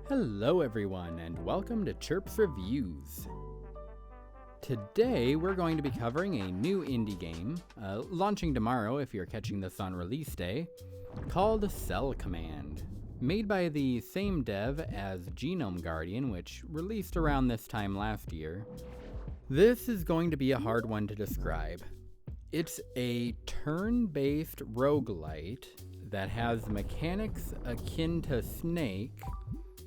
Hello everyone, and welcome to Chirp's Reviews. Today we're going to be covering a new indie game, launching tomorrow if you're catching this on release day, called Cell Command. Made by the same dev as Genome Guardian, which released around this time last year. This is going to be a hard one to describe. It's a turn-based roguelite that has mechanics akin to Snake,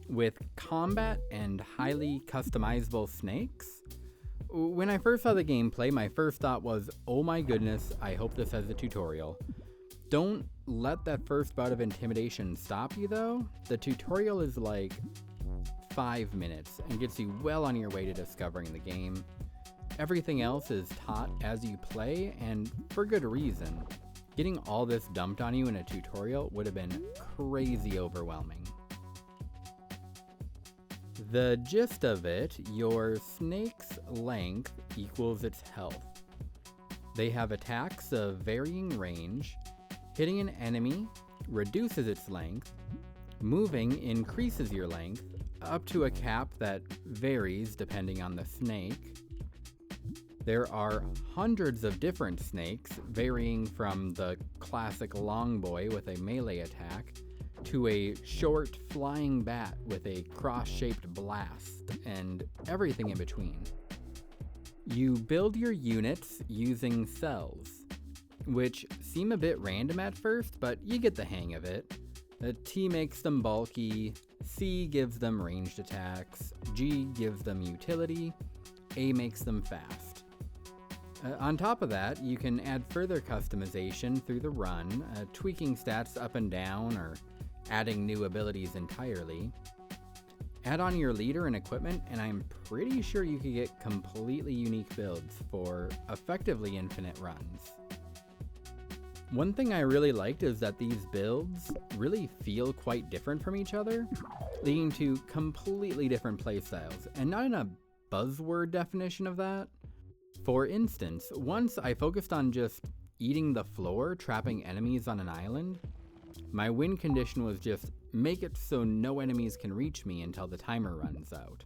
with combat and highly customizable snakes. When I first saw the gameplay, my first thought was, oh my goodness, I hope this has a tutorial. Don't let that first bout of intimidation stop you though. The tutorial is like 5 minutes and gets you well on your way to discovering the game. Everything else is taught as you play, and for good reason. Getting all this dumped on you in a tutorial would have been crazy overwhelming. The gist of it, your snake's length equals its health. They have attacks of varying range. Hitting an enemy reduces its length. Moving increases your length, up to a cap that varies depending on the snake. There are hundreds of different snakes, varying from the classic long boy with a melee attack, to a short flying bat with a cross-shaped blast, and everything in between. You build your units using cells, which seem a bit random at first, but you get the hang of it. T makes them bulky, C gives them ranged attacks, G gives them utility, A makes them fast. On top of that, you can add further customization through the run, tweaking stats up and down or adding new abilities entirely. Add on your leader and equipment, and I'm pretty sure you could get completely unique builds for effectively infinite runs. One thing I really liked is that these builds really feel quite different from each other, leading to completely different playstyles, and not in a buzzword definition of that. For instance, once I focused on just eating the floor, trapping enemies on an island. My win condition was just make it so no enemies can reach me until the timer runs out,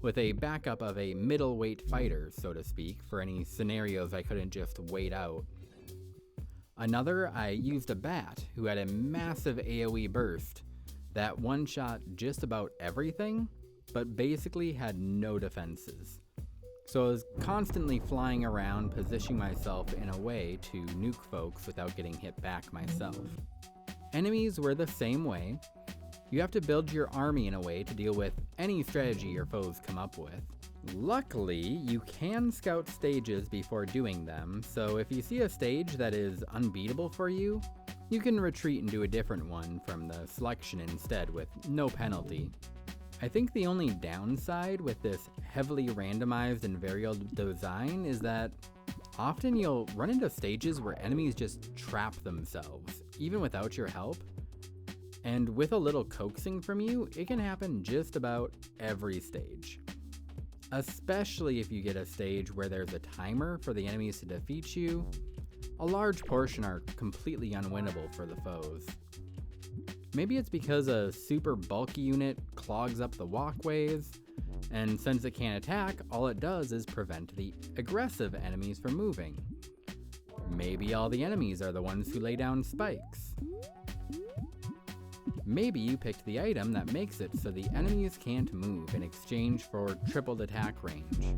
with a backup of a middleweight fighter, so to speak, for any scenarios I couldn't just wait out. Another, I used a bat who had a massive AoE burst that one-shot just about everything, but basically had no defenses. So I was constantly flying around, positioning myself in a way to nuke folks without getting hit back myself. Enemies were the same way. You have to build your army in a way to deal with any strategy your foes come up with. Luckily, you can scout stages before doing them, so if you see a stage that is unbeatable for you, you can retreat and do a different one from the selection instead with no penalty. I think the only downside with this heavily randomized and varied design is that often you'll run into stages where enemies just trap themselves, even without your help. And with a little coaxing from you, it can happen just about every stage. Especially if you get a stage where there's a timer for the enemies to defeat you, a large portion are completely unwinnable for the foes. Maybe it's because a super bulky unit clogs up the walkways, and since it can't attack, all it does is prevent the aggressive enemies from moving. Maybe all the enemies are the ones who lay down spikes. Maybe you picked the item that makes it so the enemies can't move in exchange for tripled attack range.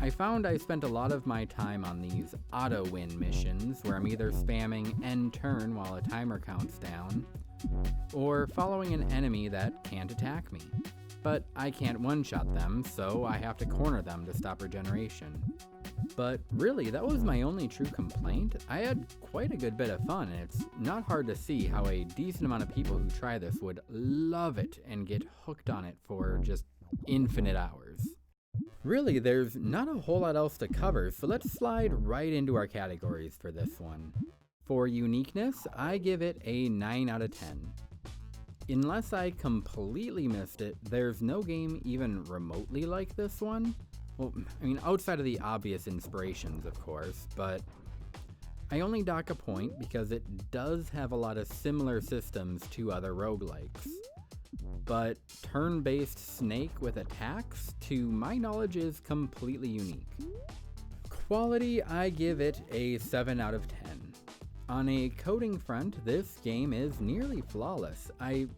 I found I spent a lot of my time on these auto-win missions where I'm either spamming end turn while a timer counts down, or following an enemy that can't attack me. But I can't one-shot them, so I have to corner them to stop regeneration. But really, that was my only true complaint. I had quite a good bit of fun, and it's not hard to see how a decent amount of people who try this would love it and get hooked on it for just infinite hours. Really, there's not a whole lot else to cover, so let's slide right into our categories for this one. For uniqueness, I give it a 9 out of 10. Unless I completely missed it, there's no game even remotely like this one. Well, I mean, outside of the obvious inspirations, of course, but I only dock a point because it does have a lot of similar systems to other roguelikes. but turn-based snake with attacks, to my knowledge, is completely unique. Quality, I give it a 7 out of 10. On a coding front, this game is nearly flawless. I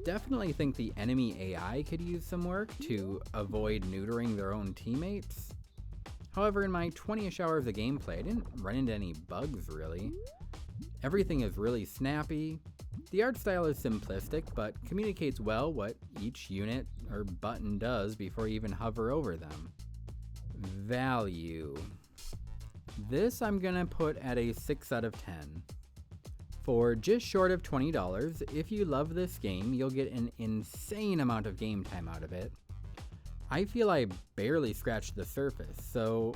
definitely think the enemy AI could use some work to avoid neutering their own teammates. However, in my 20-ish hours of gameplay, I didn't run into any bugs really. Everything is really snappy. The art style is simplistic, but communicates well what each unit or button does before you even hover over them. Value. This I'm gonna put at a 6 out of 10. For just short of $20, if you love this game, you'll get an insane amount of game time out of it. I feel I barely scratched the surface, so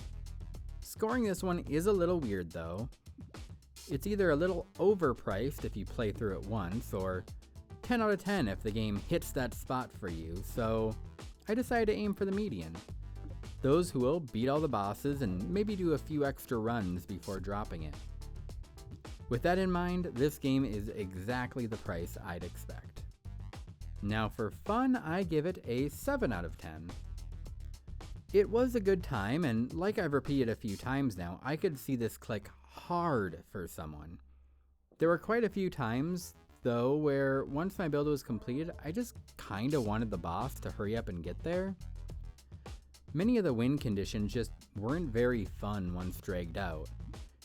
scoring this one is a little weird though. It's either a little overpriced if you play through it once, or 10 out of 10 if the game hits that spot for you, so I decided to aim for the median. Those who will beat all the bosses and maybe do a few extra runs before dropping it. With that in mind, this game is exactly the price I'd expect. Now for fun, I give it a 7 out of 10. It was a good time, and like I've repeated a few times now, I could see this click hard for someone. There were quite a few times, though, where once my build was completed, I just kinda wanted the boss to hurry up and get there. Many of the win conditions just weren't very fun once dragged out.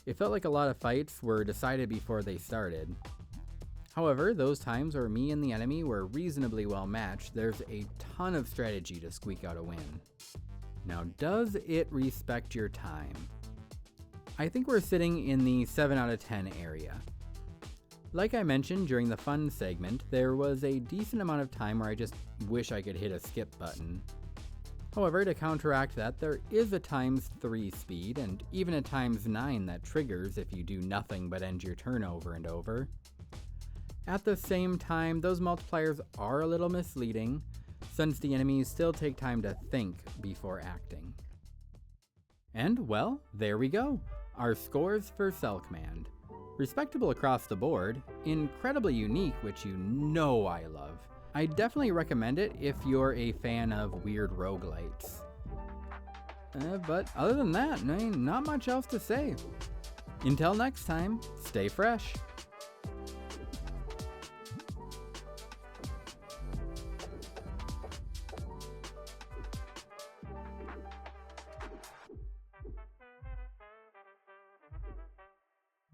It felt like a lot of fights were decided before they started. However, those times where me and the enemy were reasonably well matched, there's a ton of strategy to squeak out a win. Now, does it respect your time? I think we're sitting in the 7 out of 10 area. Like I mentioned during the fun segment, there was a decent amount of time where I just wish I could hit a skip button. However, to counteract that, there is a ×3 speed, and even a ×9 that triggers if you do nothing but end your turn over and over. At the same time, those multipliers are a little misleading, since the enemies still take time to think before acting. And, well, there we go. Our scores for Cell Command. Respectable across the board, incredibly unique, which you know I love. I definitely recommend it if you're a fan of weird roguelites. But other than that, not much else to say. Until next time, stay fresh.